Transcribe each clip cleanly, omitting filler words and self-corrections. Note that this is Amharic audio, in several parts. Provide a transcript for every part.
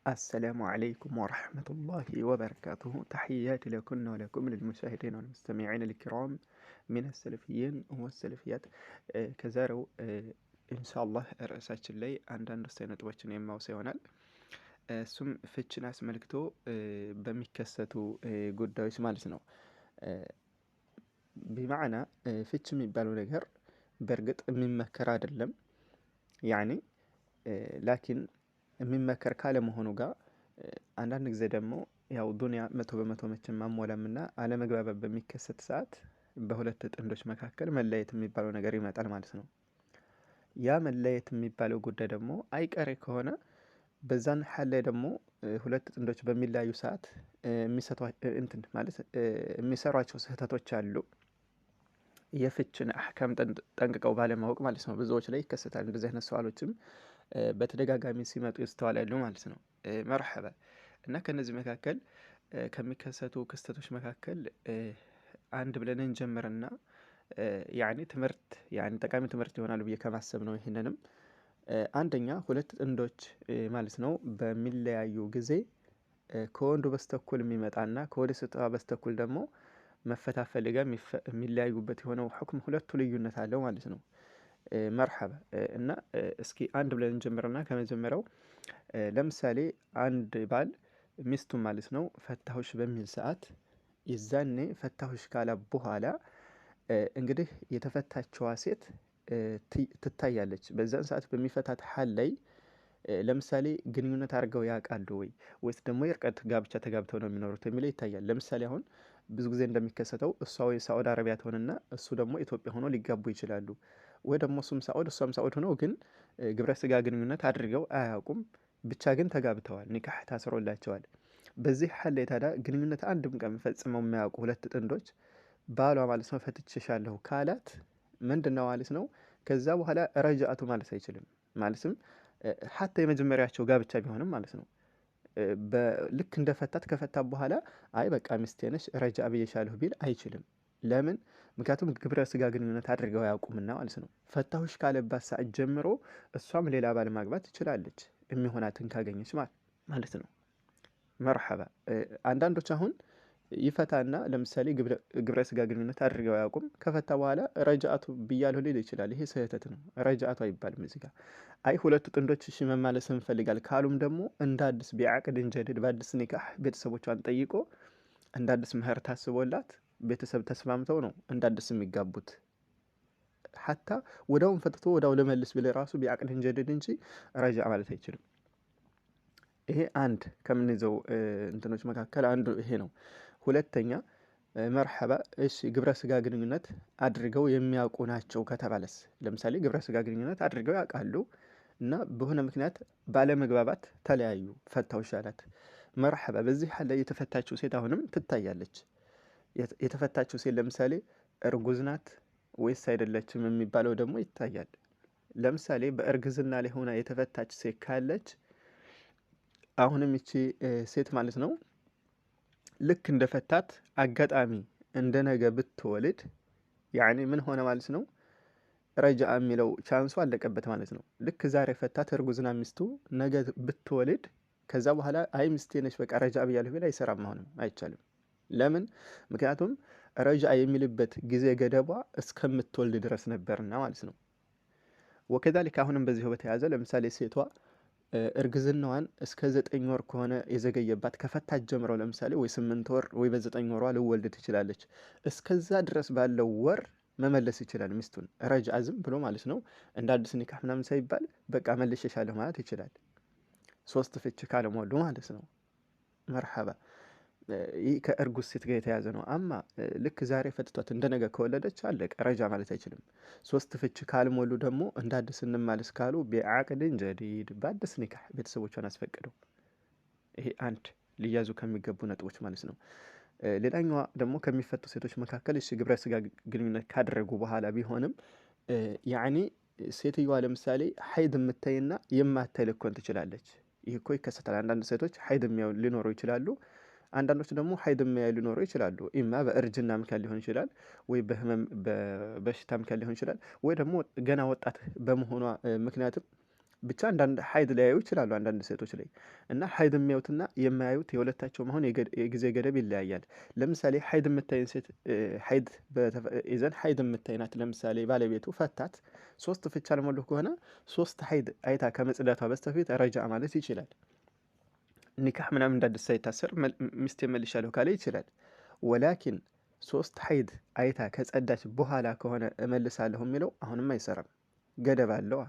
السلام عليكم ورحمة الله وبركاته. تحياتي لكن ولكم للمشاهدين والمستمعين الكرام من السلفيين والسلفيات كزارو ኢንሻአላህ ርዕሳችን ላይ አንዳንድ ወሳኝ ነጥቦችን የማውሳ ይሆናል። እሱም ፍችን አስመልክቶ በሚከሰቱ ጉዳዮች ማለት ነው። ቢማዕና ፍች የሚባለው ነገር በእርግጥ የሚመከር አይደለም። ያኒ ላኪን የሚመከር ካለመሆኑ ጋር አንዳንድ ጊዜ ደግሞ ያው ዱንያ 100% መቼም ማሟላምና አለመግባባት በሚከሰት ሰዓት በሁለት ጥንዶች መካከል መለየት የሚባለው ነገር ይመጣል ማለት ነው። ያ መለየት የሚባለው ጉዳይ ደግሞ አይቀሬ ከሆነ በዛን ሐል ላይ ደግሞ ሁለት ጥንዶች በሚለያዩ ሰዓት የሚሰሯቸው ስህተቶች አሉ። የፍችን አህካም ጠንቅቀው ባለማወቅ ማለት ነው። ብዙዎች ላይ ይከሰታል እንደዚህ አይነት ሰዋሎችም በተደጋጋሚ ሲመጡ ይስተዋላሉ ማለት ነው። መርሐባ እና ከነዚህ መካከል ከሚከሰቱ ክስተቶች መካከል አንድ ብለን እንጀምርና ያኒ ጠቃሚ ትምህርት ይሆናል ብዬ ከማሰብ ነው። ይሄንንም አንደኛ ሁለት ጥንዶች ማለት ነው በሚለያዩ ጊዜ ከወንዱ በስተኩል የሚመጣና ከወደ ሴቷ በስተኩል ደግሞ መፈታት ፈልገው የሚለያዩበት የሆነው ሁክም ሁለቱ ልዩነት አለው ማለት ነው። መርሐባ እና እስኪ አንድ ብለን እንጀምርና ከመጀመሪያው ለምሳሌ አንድ ባል ሚስቱን ማለት ነው ፈታሁሽ በሚል ሰዓት የዛኔ ፈታሁሽ ካለ በኋላ እንግዲህ የተፈታችዋ ሴት ትታያለች። በዛን ሰዓት በሚፈታት ሐል ላይ ለምሳሌ ግንኙነት አድርገው ያውቃሉ ወይ ወይስ ደግሞ የርቀት ጋብቻ ተጋብተው ነው የሚኖሩት የሚለው ይታያል። ለምሳሌ አሁን ብዙ ጊዜ እንደሚከሰተው እሷ ወይ ሳዑዲ አረቢያ ትሆንና እሱ ደግሞ ኢትዮጵያ ሆኖ ሊጋቡ ይችላሉ። ወይ ደግሞ እሱም ሳዑድ እሷም ሳዑድ ሆነው ግን ግብረ ስጋ ግንኙነት አድርገው አያውቁም። ብቻ ግን ተጋብተዋል፣ ኒካህ ታስሮላቸዋል። በዚህ ሐል ላይ ታዲያ ግንኙነት አንድም ቀን ፈጽመው የማያውቁ ሁለት ጥንዶች ባሏ ማለት ነው ፈትቼሻለሁ ካላት ምንድነው ማለት ነው? ከዛ በኋላ ረጃአቱ ማለት አይችልም። ማለትም ሐታ የመጀመሪያቸው ጋብቻ ቢሆንም ማለት ነው ልክ እንደፈታት ከፈታ በኋላ አይ በቃ ሚስቴ ነሽ ረጃ ብዬሻለሁ ቢል አይችልም። ለምን? ምክንያቱም ግብረ ስጋ ግንኙነት አድርገው አያውቁምና ማለት ነው። ፈታሁሽ ካለባት ሰዓት ጀምሮ እሷም ሌላ ባል ማግባት ትችላለች የሚሆናትን ካገኘች ማለት ነው። መርሐባ አንዳንዶች አሁን ይፈታና ለምሳሌ ግብረ ስጋ ግንኙነት አድርገው አያውቁም። ከፈታ በኋላ ረጃአቱ ብያለሁ ሊል ይችላል። ይሄ ስህተት ነው። ረጃአቱ አይባልም እዚህ ጋር። አይ ሁለቱ ጥንዶች እሺ መማለስ እንፈልጋል ካሉም ደግሞ እንደ አዲስ ቢዓቅድን ጀዲድ በአዲስ ኒካህ ቤተሰቦቿን ጠይቆ እንደ አዲስ ምህር ታስቦላት ቤተሰብ ተስማምተው ነው እንደ አዲስ የሚጋቡት። ሐታ ወዳውን ፈትቶ ወዳው ለመልስ ቢል ራሱ ቢዓቅድን ጀዲድ እንጂ ረጃ ማለት አይችልም። ይሄ አንድ ከምንይዘው እንትኖች መካከል አንዱ ይሄ ነው። ሁለተኛ መርሐባ እሺ ግብረ ስጋ ግንኙነት አድርገው የሚያውቁ ናቸው ከተባለስ? ለምሳሌ ግብረ ስጋ ግንኙነት አድርገው ያውቃሉ እና በሆነ ምክንያት ባለመግባባት ተለያዩ፣ ፈታሁሽ አላት። መርሐባ በዚህ ሐል ላይ የተፈታችው ሴት አሁንም ትታያለች። የተፈታችው ሴት ለምሳሌ እርጉዝ ናት ወይስ አይደለችም የሚባለው ደግሞ ይታያል። ለምሳሌ በእርግዝና ላይ ሆና የተፈታች ሴት ካለች አሁንም እቺ ሴት ማለት ነው ልክ እንደፈታት አጋጣሚ እንደነገ ብትወልድ ያኔ ምን ሆነ ማለት ነው? ረጃ የሚለው ቻንሱ አለቀበት ማለት ነው። ልክ ዛሬ ፈታት እርጉዝና ሚስቱ ነገ ብትወልድ ከዛ በኋላ አይ ሚስቴ ነች በቃ ረጃ ብያለሁ ቢል አይሰራም፣ አሁንም አይቻልም። ለምን? ምክንያቱም ረጃ የሚልበት ጊዜ ገደቧ እስከምትወልድ ድረስ ነበርና ማለት ነው። ወከዛሊክ አሁንም በዚሁ በተያያዘ ለምሳሌ ሴቷ እርግዝናዋን እስከ 9 ወር ከሆነ የዘገየባት ከፈታች ጀምረው ለምሳሌ ወይ 8 ወር ወይ በ9 ወሯ ልወልድ ትችላለች። እስከዛ ድረስ ባለው ወር መመለስ ይችላል ሚስቱን ረጃ ዝም ብሎ ማለት ነው። እንደ አዲስ ኒካህ ምናምን ሳይባል በቃ መልሼሻለሁ ማለት ይችላል። 3 ፍች ካለሞሉ ማለት ነው። መርሐባ ይህ ከእርጉዝ ሴት ጋር የተያዘ ነው። አማ ልክ ዛሬ ፈትቷት እንደነገ ከወለደች አለቀ፣ ረጃ ማለት አይችልም። 3 ፍች ካልሞሉ ደግሞ እንደ አዲስ እንማልስ ካሉ ቢዓቅድን ጀዲድ በአዲስ ኒካህ ቤተሰቦቿን አስፈቅደው። ይሄ አንድ ሊያዙ ከሚገቡ ነጥቦች ማለት ነው። ሌላኛዋ ደግሞ ከሚፈቱ ሴቶች መካከል እሺ ግብረ ስጋ ግንኙነት ካደረጉ በኋላ ቢሆንም ያኒ ሴትዮዋ ለምሳሌ ሀይድ የምታይና የማታይ ልትሆን ትችላለች። ይህ እኮ ይከሰታል። አንዳንድ ሴቶች ሀይድ የሚያዩ ሊኖሩ ይችላሉ። አንዳንዶች ደግሞ ሀይድ የሚያዩ ሊኖሩ ይችላሉ። ኢማ በእርጅና ምክንያት ሊሆን ይችላል፣ ወይ በበሽታ ምክንያት ሊሆን ይችላል፣ ወይ ደግሞ ገና ወጣት በመሆኗ ምክንያትም ብቻ አንዳንድ ሀይድ ሊያዩ ይችላሉ አንዳንድ ሴቶች ላይ እና ሀይድ የሚያዩትና የማያዩት የሁለታቸው መሆን የጊዜ ገደብ ይለያያል። ለምሳሌ ሀይድ የምታይን ሴት ሀይድ ይዘን ሀይድ የምታይናት ለምሳሌ ባለቤቱ ፈታት 3 ፍች አልሞሉ ከሆነ 3 ሀይድ አይታ ከመጽዳቷ በስተፊት ረጃ ማለት ይችላል። ኒካህ ምናምን እንዳዲስ ሳይታሰር ሚስቴ መልሻለሁ ካለ ይችላል። ወላኪን 3 ሀይድ አይታ ከጸዳች በኋላ ከሆነ እመልሳለሁ የሚለው አሁንም አይሰራም፣ ገደብ አለው።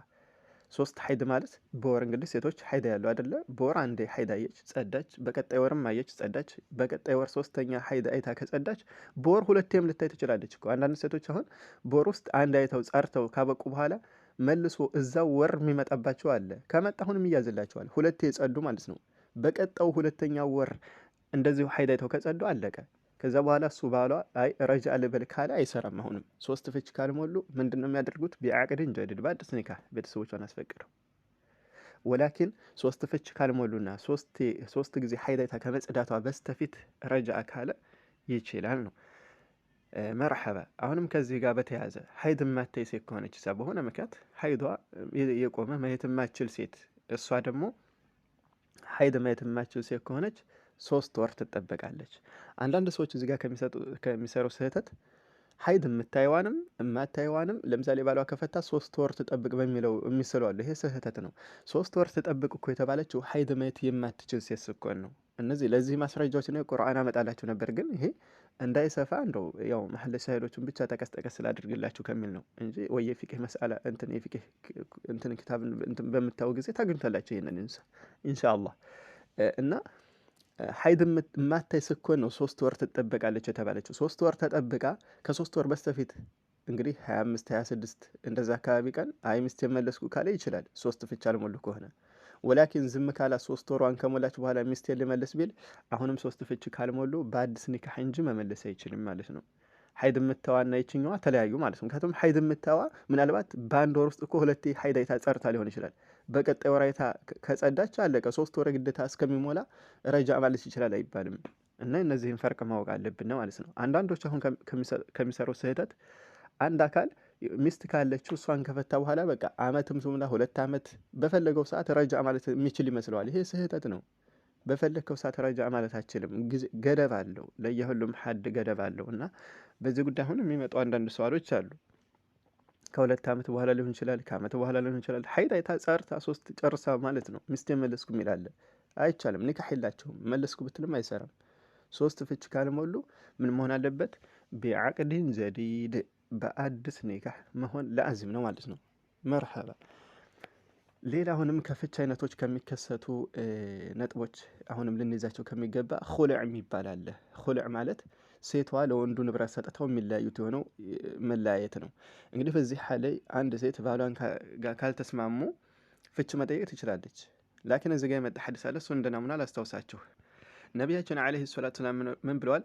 3 ሀይድ ማለት በወር እንግዲህ ሴቶች ሀይድ ያለው አይደለ? በወር አንዴ ሀይድ አየች ጸዳች፣ በቀጣይ ወርም አየች ጸዳች፣ በቀጣይ ወር 3ኛ ሀይድ አይታ ከጸዳች በወር 2ቴም ልታይ ትችላለች እኮ። አንዳንድ ሴቶች አሁን በወር ውስጥ አንድ አይተው ጸርተው ካበቁ በኋላ መልሶ እዛው ወር የሚመጣባቸው አለ። ከመጣ አሁንም ይያዝላቸዋል፣ 2ቴ የጸዱ ማለት ነው። በቀጣው 2ኛው ወር እንደዚሁ ሀይድ አይተው ከጸዱ አለቀ። ከዛ በኋላ እሱ ባሏ አይ ረጃ ልበል ካለ አይሰራም። አሁንም 3 ፍች ካልሞሉ ምንድነው የሚያደርጉት? ቢዓቅድን ጀዲድ በአዲስ ኒካህ ቤተሰቦቿን አስፈቅደው። ወላኪን 3 ፍች ካልሞሉና 3 ጊዜ ሀይድ አይታ ከመጽዳቷ በስተፊት ረጃ ካለ ይችላል ነው። መርሐባ። አሁንም ከዚህ ጋር በተያያዘ ሀይድ የማታይ ሴት ከሆነች ሳ በሆነ ምክንያት ሀይዷ የቆመ ማየት የማትችል ሴት፣ እሷ ደግሞ ሀይድ ማየት የማትችል ሴት ከሆነች 3 ወር ትጠበቃለች። አንዳንድ ሰዎች እዚህ ጋር ከሚሰሩ ስህተት ሀይድ የምታየዋንም የማታየዋንም ለምሳሌ ባሏ ከፈታ 3 ወር ትጠብቅ በሚለው የሚስሉ አሉ። ይሄ ስህተት ነው። 3 ወር ትጠብቅ እኮ የተባለችው ሀይድ ማየት የማትችል ሴት ስትሆን ነው። እነዚህ ለዚህ ማስረጃዎች ነው ቁርአን አመጣላችሁ ነበር፣ ግን ይሄ እንዳይሰፋ እንደው ያው መሐል ሻሂዶችን ብቻ ጠቀስ ጠቀስ ስላድርግላችሁ ከሚል ነው እንጂ ወይ የፊቅህ መስአላ እንትን የፊቅህ እንትን ኪታብ እንትን በምታው ጊዜ ታግኝታላችሁ ይሄንን ኢንሻአላህ። እና ሀይድ ማታይ ስኮን ነው 3 ወር ትጠበቃለች የተባለችው። 3 ወር ተጠብቃ ከ3 ወር በስተፊት እንግዲህ 25 26 እንደዛ አካባቢ ቀን አይ ሚስት የመለስኩ ካለ ይችላል 3 ፍች አልሞሉ ከሆነ። ወላኪን ዝም ካላ 3 ወሯን ከሞላች በኋላ ሚስት ልመልስ ቢል አሁንም 3 ፍች ካልሞሉ በአዲስ ኒካህ እንጂ መመለስ አይችልም ማለት ነው። ሀይድ የምታዋና ይችኛዋ ተለያዩ ማለት ነው። ምክንያቱም ሀይድ የምታዋ ምናልባት በአንድ ወር ውስጥ እኮ 2 ሀይድ አይታ ጸርታ ሊሆን ይችላል። በቀጣይ ወር አይታ ከጸዳች አለቀ። 3 ወር ግዴታ እስከሚሞላ ረጃ ማለት ይችላል አይባልም። እና እነዚህን ፈርቅ ማወቅ አለብን ማለት ነው። አንዳንዶች አሁን ከሚሰሩ ስህተት አንድ አካል ሚስት ካለችው እሷን ከፈታ በኋላ በቃ አመትም ሱምላ 2 አመት በፈለገው ሰዓት ረጃ ማለት የሚችል ይመስለዋል። ይሄ ስህተት ነው። በፈለከው ሰዓት ረጃ ማለት አችልም። ገደብ አለው፣ ለየሁሉም ሐድ ገደብ አለው። እና በዚህ ጉዳይ አሁን የሚመጡ አንዳንድ ሰዋሎች አሉ። ከ2 አመት በኋላ ሊሆን ይችላል፣ ከአመት በኋላ ሊሆን ይችላል። ሀይድ አይታ ጸርታ 3 ጨርሳ ማለት ነው ሚስት መለስኩ የሚላለ አይቻልም። ኒካህ የላቸውም። መለስኩ ብትልም አይሰራም። 3 ፍች ካልሞሉ ምን መሆን አለበት? ቢዓቅድን ጀዲድ በአዲስ ኒካህ መሆን ለአዚም ነው ማለት ነው። መርሐባ። ሌላ አሁንም ከፍች አይነቶች ከሚከሰቱ ነጥቦች አሁንም ልንይዛቸው ከሚገባ ኹልዕ የሚባል አለ። ኹልዕ ማለት ሴቷ ለወንዱ ንብረት ሰጥተው የሚለያዩት የሆነው መለያየት ነው። እንግዲህ በዚህ ሐል ላይ አንድ ሴት ባሏን ጋር ካልተስማሙ ፍች መጠየቅ ትችላለች። ላኪን እዚህ ጋር የመጣ ሐዲስ አለ። እሱ እንደናሙና ላስታውሳችሁ። ነቢያችን ዓለይሂ ሰላቱ ወሰላም ምን ብለዋል?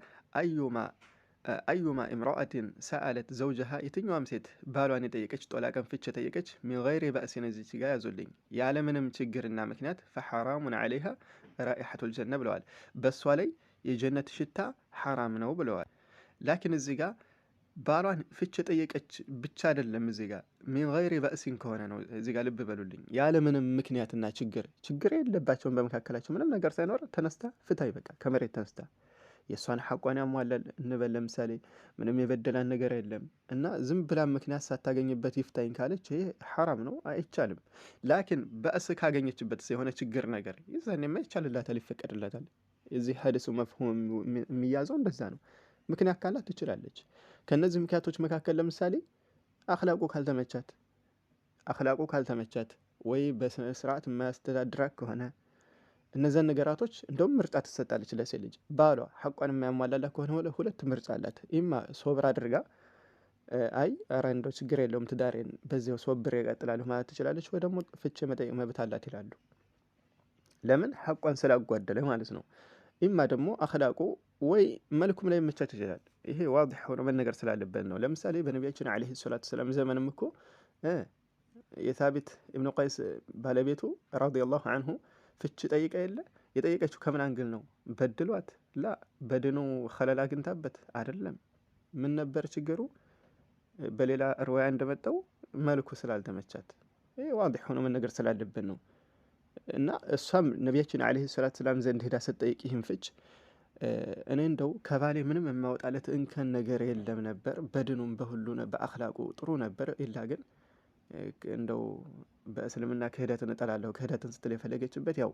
አዩማ እምራአትን ሰአለት ዘውጀሃ፣ የትኛዋም ሴት ባሏን የጠየቀች ጦላቀን ፍች የጠየቀች ሚን ገይሪ በእሲን፣ እዚች ጋር ያዙልኝ፣ ያለምንም ችግርና ምክንያት ፈሐራሙን ዓለይሃ ራኢሐቱል ጀነ ብለዋል። በእሷ ላይ የጀነት ሽታ ሐራም ነው ብለዋል። ላኪን እዚህ ጋር ባሏን ፍች የጠየቀች ብቻ አይደለም። እዚህ ጋር ሚን ገይሪ በእሲን ከሆነ ነው። እዚህ ጋር ልብ በሉልኝ። ያለምንም ምክንያትና ችግር የለባቸውም በመካከላቸው ምንም ነገር ሳይኖር ተነስታ ፍታ፣ ይበቃ ከመሬት ተነስታ የእሷን ሐቋን ያሟላል እንበል። ለምሳሌ ምንም የበደላን ነገር የለም እና ዝም ብላ ምክንያት ሳታገኝበት ይፍታኝ ካለች ይሄ ሐራም ነው፣ አይቻልም። ላኪን በእስ ካገኘችበት የሆነ ችግር ነገር ይዛኔማ ይቻልላታል፣ ይፈቀድላታል። የዚህ ሐዲሱ መፍሁም የሚያዘው እንደዛ ነው። ምክንያት ካላት ትችላለች። ከነዚህ ምክንያቶች መካከል ለምሳሌ አኽላቁ ካልተመቻት ወይ በስነ ስርዓት የማያስተዳድራት ከሆነ እነዛን ነገራቶች እንደውም ምርጫ ትሰጣለች ለሴት ልጅ። ባሏ ሐቋን የማያሟላላት ከሆነ ሁለት ምርጫ አላት። ኢማ ሶብር አድርጋ አይ ኧረ እንደው ችግር የለውም ትዳሬን በዚያው ሶብሬ እቀጥላለሁ ማለት ትችላለች። ወይ ደግሞ ፍች መጠየቅ መብት አላት ይላሉ። ለምን? ሐቋን ስላጓደለ ማለት ነው። ኢማ ደግሞ አኽላቁ ወይ መልኩም ላይ መቻት ይችላል። ይሄ ዋضح ሆኖ መነገር ስላለበት ነው። ለምሳሌ በነቢያችን ዓለይሂ ሰላቱ ወሰላም ዘመንም እኮ የሳቢት ኢብኑ ቀይስ ባለቤቱ ረዲየላሁ ዐንሁ ፍች ጠይቃ የለ። የጠየቀችው ከምን አንግል ነው? በድሏት? ላ በድኑ ኸለል አግኝታበት አይደለም። ምን ነበር ችግሩ? በሌላ ርዋያ እንደመጣው መልኩ ስላልተመቻት ይሄ ዋضح ሆኖ መነገር ስላለብን ነው። እና እሷም ነቢያችን አለይሂ ሰላቱ ሰላም ዘንድ ሄዳ ስትጠይቅ ይህን ፍች እኔ እንደው ከባሌ ምንም የማወጣለት እንከን ነገር የለም ነበር፣ በድኑም በሁሉ በአኽላቁ ጥሩ ነበር። ኢላ ግን እንደው በእስልምና ክህደትን እጠላለሁ። ክህደትን ስትል የፈለገችበት ያው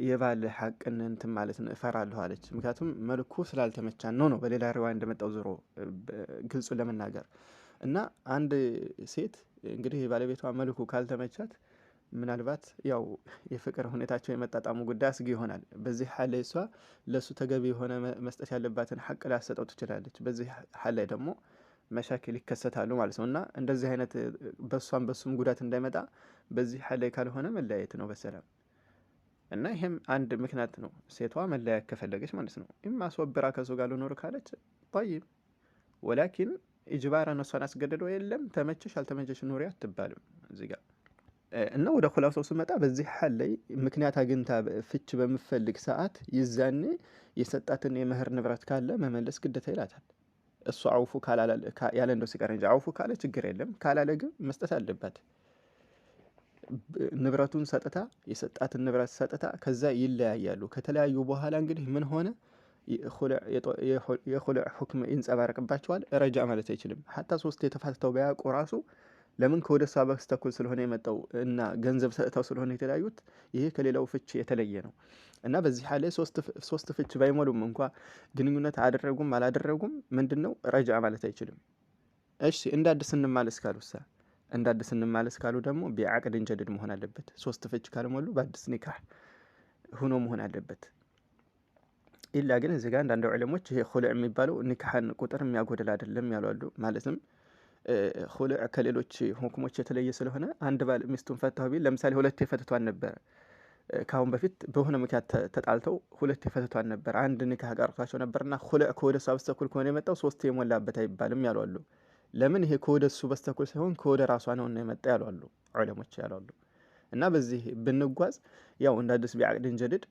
የባል ሐቅን እንትን ማለት ነው እፈራለሁ አለች። ምክንያቱም መልኩ ስላልተመቻን ነው። በሌላ ሪዋያ እንደመጣው ዞሮ ግልጹን ለመናገር እና አንድ ሴት እንግዲህ የባለቤቷ መልኩ ካልተመቻት ምናልባት ያው የፍቅር ሁኔታቸው የመጣጣሙ ጉዳይ አስጊ ይሆናል። በዚህ ሐል ላይ እሷ ለሱ ተገቢ የሆነ መስጠት ያለባትን ሐቅ ላሰጠው ትችላለች። በዚህ ሐል ላይ ደግሞ መሻክል ይከሰታሉ ማለት ነው። እና እንደዚህ አይነት በሱም ጉዳት እንዳይመጣ በዚህ ሐል ላይ ካልሆነ መለያየት ነው በሰላም። እና ይሄም አንድ ምክንያት ነው ሴቷ መለያየት ከፈለገች ማለት ነው። ኢማ አስወብራ ከሱ ጋር ልኖር ካለች ጠይብ፣ ወላኪን ኢጅባራን እሷን አስገድዶ የለም ተመቸሽ አልተመቸሽ ኑሪ አትባልም እዚህ ጋር። እና ወደ ኹላሳው ስመጣ በዚህ ሐል ላይ ምክንያት አግኝታ ፍች በምፈልግ ሰዓት ይዛኔ የሰጣትን የመህር ንብረት ካለ መመለስ ግዴታ ይላታል። እሱ አውፉ ያለ እንደው ሲቀር እንጂ አውፉ ካለ ችግር የለም፣ ካላለ ግን መስጠት አለባት። ንብረቱን ሰጥታ የሰጣትን ንብረት ሰጥታ ከዛ ይለያያሉ። ከተለያዩ በኋላ እንግዲህ ምን ሆነ የኹሉዕ ሁክም ይንጸባረቅባቸዋል። ረጃ ማለት አይችልም። ሐታ ሶስት የተፋተው ቢያውቁ ራሱ ለምን ከወደ እሷ በስተኩል ስለሆነ የመጣው እና ገንዘብ ሰጥተው ስለሆነ የተለያዩት ይሄ ከሌላው ፍች የተለየ ነው። እና በዚህ ሐል ላይ ሶስት ፍች ባይሞሉም እንኳ ግንኙነት አደረጉም አላደረጉም ምንድነው ረጃ ማለት አይችልም። እሺ እንደ አዲስ እንማለስ ካሉሳ እንደ አዲስ እንማለስ ካሉ ደግሞ ቢዐቅድን ጀዲድ መሆን አለበት። ሶስት ፍች ካልሞሉ በአዲስ ኒካህ ሆኖ መሆን አለበት። ኢላ ግን እዚህ ጋር አንዳንድ ዑለሞች ይሄ ኹሉዕ የሚባለው ኒካህን ቁጥር የሚያጎድል አይደለም ያሉ አሉ። ማለትም ኹሉዕ ከሌሎች ሁክሞች የተለየ ስለሆነ አንድ ባል ሚስቱን ፈታሁ ቢል ለምሳሌ ሁለቴ ፈትቷን ነበር። ካሁን በፊት በሆነ ምክንያት ተጣልተው ሁለቴ ፈትቷን ነበር። አንድ ኒካህ ቀርቷቸው ነበርና ኹሉዕ ከወደ እሷ በስተኩል ከሆነ የመጣው ሶስት የሞላበት አይባልም ያሉ አሉ። ለምን ይሄ ከወደ እሱ በስተኩል ሳይሆን ከወደ ራሷ ነውና የመጣ ያሉ አሉ ዑለሞች ያሉ አሉ። እና በዚህ ብንጓዝ ያው እንደ አዲስ ቢዐቅድን ጀዲድ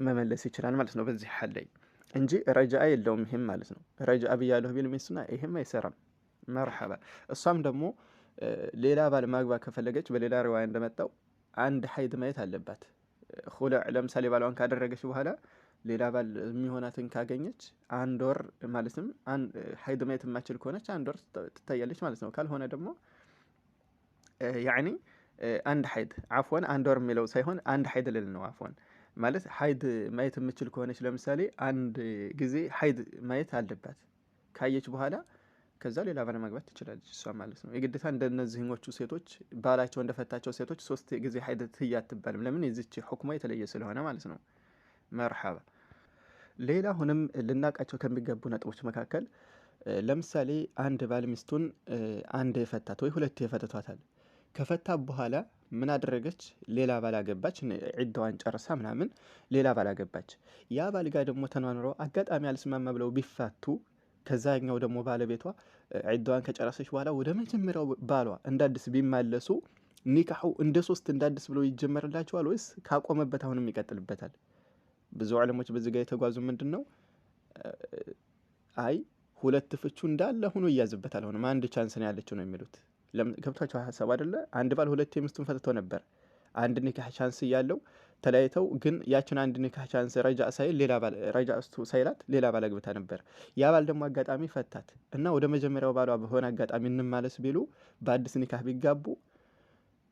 መመለስ ይችላል ማለት ነው በዚህ ሐል ላይ እንጂ ረጃአ የለውም። ይሄም ማለት ነው ረጃአ ብያለሁ ቢል ሚስቱና ይሄም አይሰራም። መርሐባ። እሷም ደግሞ ሌላ ባል ማግባት ከፈለገች በሌላ ሪዋያ እንደመጣው አንድ ሐይድ ማየት አለባት። ኹሉዕ ለምሳሌ ባሏን ካደረገች በኋላ ሌላ ባል የሚሆናትን ካገኘች አንድ ወር ማለትም ሐይድ ማየት የማችል ከሆነች አንድ ወር ትታያለች ማለት ነው። ካልሆነ ደግሞ ያኒ አንድ ሐይድ አፍወን አንድ ወር የሚለው ሳይሆን አንድ ሐይድ ልል ነው። አፍወን ማለት ሐይድ ማየት የምችል ከሆነች ለምሳሌ አንድ ጊዜ ሐይድ ማየት አለባት። ካየች በኋላ ከዛ ሌላ ባል ማግባት ትችላለች እሷ ማለት ነው። የግዴታ እንደነዚህኞቹ ሴቶች ባላቸው እንደፈታቸው ሴቶች ሶስት ጊዜ ሐይድ ትያ አትባልም። ለምን? የዚች ሁክሟ የተለየ ስለሆነ ማለት ነው። መርሐባ። ሌላ አሁንም ልናቃቸው ከሚገቡ ነጥቦች መካከል ለምሳሌ አንድ ባል ሚስቱን አንድ የፈታት ወይ ሁለት የፈትቷታል። ከፈታ በኋላ ምን አደረገች? ሌላ ባል አገባች። ዒዳዋን ጨርሳ ምናምን ሌላ ባል አገባች። ያ ባል ጋር ደግሞ ተኗኑረው አጋጣሚ አልስማማ ብለው ቢፋቱ ከዛኛው ደግሞ ባለቤቷ ዒዳዋን ከጨረሰች በኋላ ወደ መጀመሪያው ባሏ እንዳዲስ ቢማለሱ ኒካሑ እንደ ሶስት እንዳዲስ ብለው ይጀመርላቸዋል ወይስ ካቆመበት አሁንም ይቀጥልበታል? ብዙ ዑለሞች በዚህ ጋር የተጓዙ ምንድን ነው አይ ሁለት ፍቹ እንዳለ ሆኖ ይያዝበታል፣ አሁንም አንድ ቻንስ ነው ያለችው ነው የሚሉት። ገብቷቸው ሀሳብ አይደለ? አንድ ባል ሁለት ሚስቱን ፈትቶ ነበር። አንድ ኒካህ ቻንስ እያለው ተለያይተው ግን ያችን አንድ ኒካህ ቻንስ ረጃ ሳይል ሌላ ባል ረጃ እስቱ ሳይላት ሌላ ባል አግብታ ነበር። ያ ባል ደግሞ አጋጣሚ ፈታት እና ወደ መጀመሪያው ባሏ በሆነ አጋጣሚ እንማለስ ቢሉ በአዲስ ኒካህ ቢጋቡ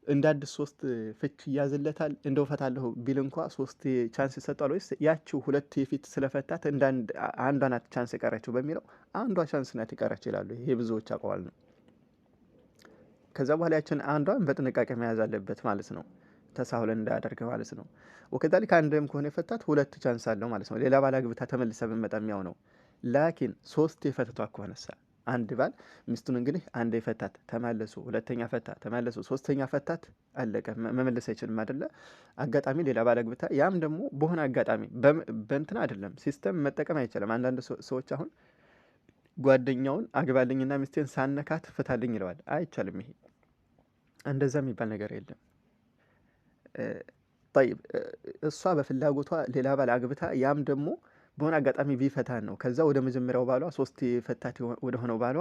እንደ አዲስ ሶስት ፍች ይያዝለታል። እንደው ፈታለሁ ቢል እንኳ ሶስት ቻንስ ይሰጣል ወይስ ያቺው ሁለት የፊት ስለፈታት እንደ አንዷ ናት ቻንስ የቀረችው በሚለው አንዷ ቻንስ ናት የቀረች ይላሉ። ይሄ ብዙዎች አቋል ነው። ከዛ በኋላ ያችን አንዷን በጥንቃቄ መያዝ አለበት ማለት ነው፣ ተሳሁል እንዳያደርግ ማለት ነው። ወከዛሊክ አንድም ከሆነ የፈታት ሁለት ቻንስ አለው ማለት ነው። ሌላ ባል አግብታ ተመልሳ ብትመጣ የሚያው ነው። ላኪን ሶስት የፈትቷ ከሆነሳ አንድ ባል ሚስቱን እንግዲህ አንድ የፈታት ተመለሱ፣ ሁለተኛ ፈታ ተመለሱ፣ ሶስተኛ ፈታት፣ አለቀ። መመለስ አይችልም አይደለ? አጋጣሚ ሌላ ባል አግብታ ያም ደግሞ በሆነ አጋጣሚ በእንትና አይደለም ሲስተም መጠቀም አይቻልም። አንዳንድ ሰዎች አሁን ጓደኛውን አግባልኝና ሚስቴን ሳነካት ፍታልኝ ይለዋል። አይቻልም። ይሄ እንደዛ የሚባል ነገር የለም። ጠይብ እሷ በፍላጎቷ ሌላ ባል አግብታ ያም ደግሞ በሆነ አጋጣሚ ቢፈታን ነው። ከዛ ወደ መጀመሪያው ባሏ ሶስት ፈታት ወደ ሆነው ባሏ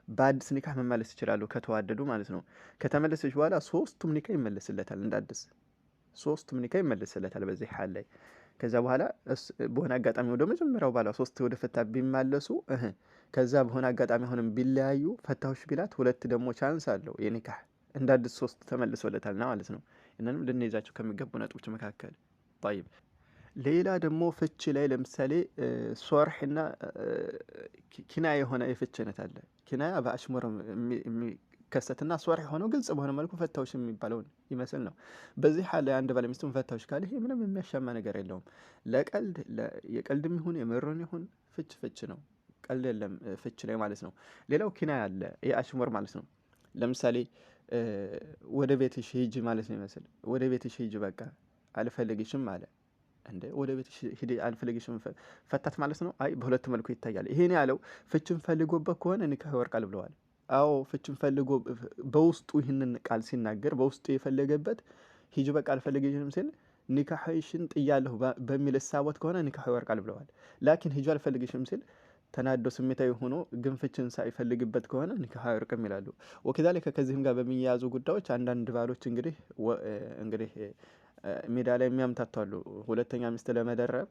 በአዲስ ኒካህ መመለስ ይችላሉ ከተዋደዱ ማለት ነው። ከተመለሰች በኋላ ሶስቱም ኒካህ ይመለስለታል እንደ አዲስ ሶስቱም ኒካህ ይመለስለታል በዚህ ሐል ላይ። ከዛ በኋላ በሆነ አጋጣሚ ወደ መጀመሪያው ባሏ ሶስት ወደ ፈታ ቢመለሱ ከዛ በሆነ አጋጣሚ አሁንም ቢለያዩ ፈታሁሽ ቢላት ሁለት ደግሞ ቻንስ አለው የኒካህ እንደ አዲስ ሶስት ተመልሶለታልና ማለት ነው። እነንም ልንይዛቸው ከሚገቡ ነጥቦች መካከል طيب ሌላ ደግሞ ፍች ላይ ለምሳሌ ሶርሕና ኪናያ የሆነ የፍች አይነት አለ። ኪናያ በአሽሙር የሚከሰትና ሶርሕ የሆነው ግልጽ በሆነ መልኩ ፈታውሽ የሚባለውን ይመስል ነው። በዚህ ሐል ላይ አንድ ባለ ሚስቱን ፈታውሽ ካለ ይሄ ምንም የሚያሻማ ነገር የለውም። ለቀልድ የቀልድም ይሁን የምርን ይሁን ፍች ፍች ነው። ቀልድ የለም ፍች ላይ ማለት ነው። ሌላው ኪናያ አለ የአሽሙር ማለት ነው። ለምሳሌ ወደ ቤትሽ ሂጂ ማለት ነው ይመስል ወደ ቤትሽ ሂጂ በቃ አልፈልግሽም አለ። እንደ ወደ ቤትሽ ሂጂ አልፈልግሽም ፈታት ማለት ነው። አይ በሁለት መልኩ ይታያል። ይሄን ያለው ፍችን ፈልጎበት ከሆነ ኒካህ ይወርቃል ብለዋል። አዎ ፍችን ፈልጎ በውስጡ ይህንን ቃል ሲናገር በውስጡ የፈለገበት ሂጂ በቃ አልፈልግሽም ሲል ኒካህሽን ጥያለሁ በሚል እሳቦት ከሆነ ኒካህ ይወርቃል ብለዋል። ላኪን ሂጂ አልፈልግሽም ሲል ተናዶ ስሜታዊ ሆኖ ግን ፍችን ሳይፈልግበት ከሆነ ኒካህ አይወርቅም ይላሉ። ወከዛሊከ ከዚህም ጋር በሚያያዙ ጉዳዮች አንዳንድ ባሎች እንግዲህ ሜዳ ላይ የሚያምታቱ አሉ። ሁለተኛ ሚስት ለመደረብ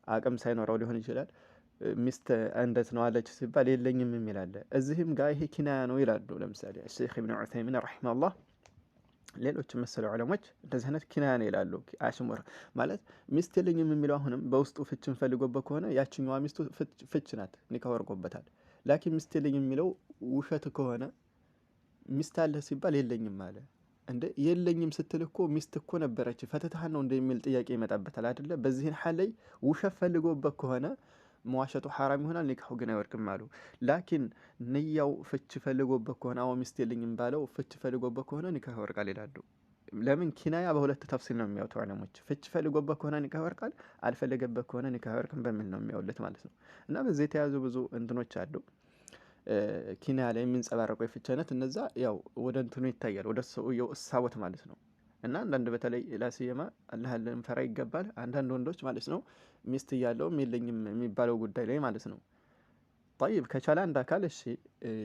አቅም ሳይኖረው ሊሆን ይችላል። ሚስት እንዴት ነው አለች ሲባል የለኝም የሚል አለ። እዚህም ጋር ይሄ ኪናያ ነው ይላሉ። ለምሳሌ ሼክ ኢብኑ ዑሰይሚን ረሂመሁላህ ሌሎች መሰሉ ዑለሞች እንደዚህ አይነት ኪናያ ነው ይላሉ። አሽሙር ማለት ሚስት የለኝም የሚለው አሁንም በውስጡ ፍችን ፈልጎበት ከሆነ ያችኛዋ ሚስቱ ፍች ናት፣ ኒካህ ወርቆበታል። ላኪን ሚስት የለኝም የሚለው ውሸት ከሆነ ሚስት አለ ሲባል የለኝም አለ። እንደ የለኝም ስትል እኮ ሚስት እኮ ነበረች ፈትተሃ ነው እንደሚል ጥያቄ ይመጣበታል አይደለ? በዚህን ሐል ላይ ውሸት ፈልጎበት ከሆነ መዋሸቱ ሐራም ይሆናል፣ ኒካሁ ግን አይወርቅም አሉ። ላኪን ንያው ፍች ፈልጎበት ከሆነ አዎ ሚስት የለኝም ባለው ፍች ፈልጎበት ከሆነ ኒካህ ይወርቃል ይላሉ። ለምን ኪናያ በሁለት ተፍሲል ነው የሚያወጡ ዑለሞች። ፍች ፈልጎበት ከሆነ ኒካህ ይወርቃል፣ አልፈለገበት ከሆነ ኒካህ አይወርቅም በሚል ነው የሚያውሉት ማለት ነው። እና በዚህ የተያዙ ብዙ እንትኖች አሉ። ኪናያ ላይ የሚንጸባረቁ የፍች አይነት እነዛ ያው ወደ እንትኑ ይታያል፣ ወደ ሰውየው እሳቦት ማለት ነው። እና አንዳንድ በተለይ ላስየማ አላህን ልንፈራ ይገባል። አንዳንድ ወንዶች ማለት ነው ሚስት እያለውም የለኝም የሚባለው ጉዳይ ላይ ማለት ነው። ጠይብ ከቻለ አንድ አካል እሺ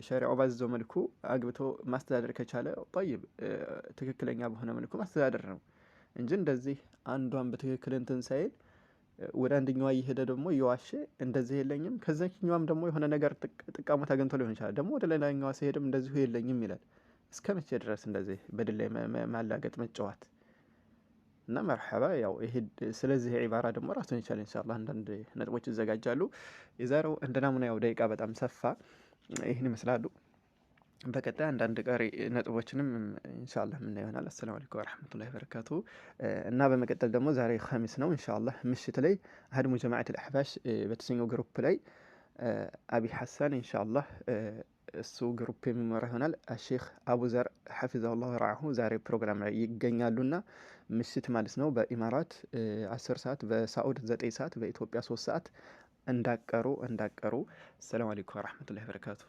ሸሪዓው ባዘዘው መልኩ አግብቶ ማስተዳደር ከቻለ ጠይብ ትክክለኛ በሆነ መልኩ ማስተዳደር ነው እንጂ እንደዚህ አንዷን በትክክል እንትን ሳይል ወደ አንደኛዋ እየሄደ ደግሞ እየዋሸ እንደዚህ የለኝም፣ ከዛኛዋም ደግሞ የሆነ ነገር ጥቃሞት አግኝቶ ሊሆን ይችላል ደግሞ ወደ ሌላኛዋ ሲሄድም እንደዚሁ የለኝም ይላል። እስከ መቼ ድረስ እንደዚህ በድል ላይ ማላገጥ መጫወት? እና መርሐባ ያው ይሄ ስለዚህ ዒባራ ደግሞ ራሱን ይቻላል ኢንሻአላህ አንዳንድ ነጥቦች ይዘጋጃሉ። የዛሬው እንደ ናሙና ያው ደቂቃ በጣም ሰፋ፣ ይህን ይመስላሉ። በቀጣይ አንዳንድ ቀሪ ነጥቦችንም ኢንሻአላህ ምን ይሆናል። አሰላሙ አለይኩም ወራህመቱላሂ ወበረካቱ። እና በመቀጠል ደግሞ ዛሬ ኸሚስ ነው ኢንሻአላህ ምሽት ላይ ሀድሙ ጀማዓት አልአሕባሽ በተሰኘው ግሩፕ ላይ አቢ ሐሰን ኢንሻአላህ እሱ ግሩፕ የሚመራ ይሆናል። ሼክ አቡ ዘር ሐፊዘሁላህ ወረዐሁ ዛሬ ፕሮግራም ላይ ይገኛሉና ምሽት ማለት ነው በኢማራት 10 ሰዓት፣ በሳዑድ 9 ሰዓት፣ በኢትዮጵያ 3 ሰዓት እንዳቀሩ። ሰላም አለይኩም ወራህመቱላሂ ወበረካቱ።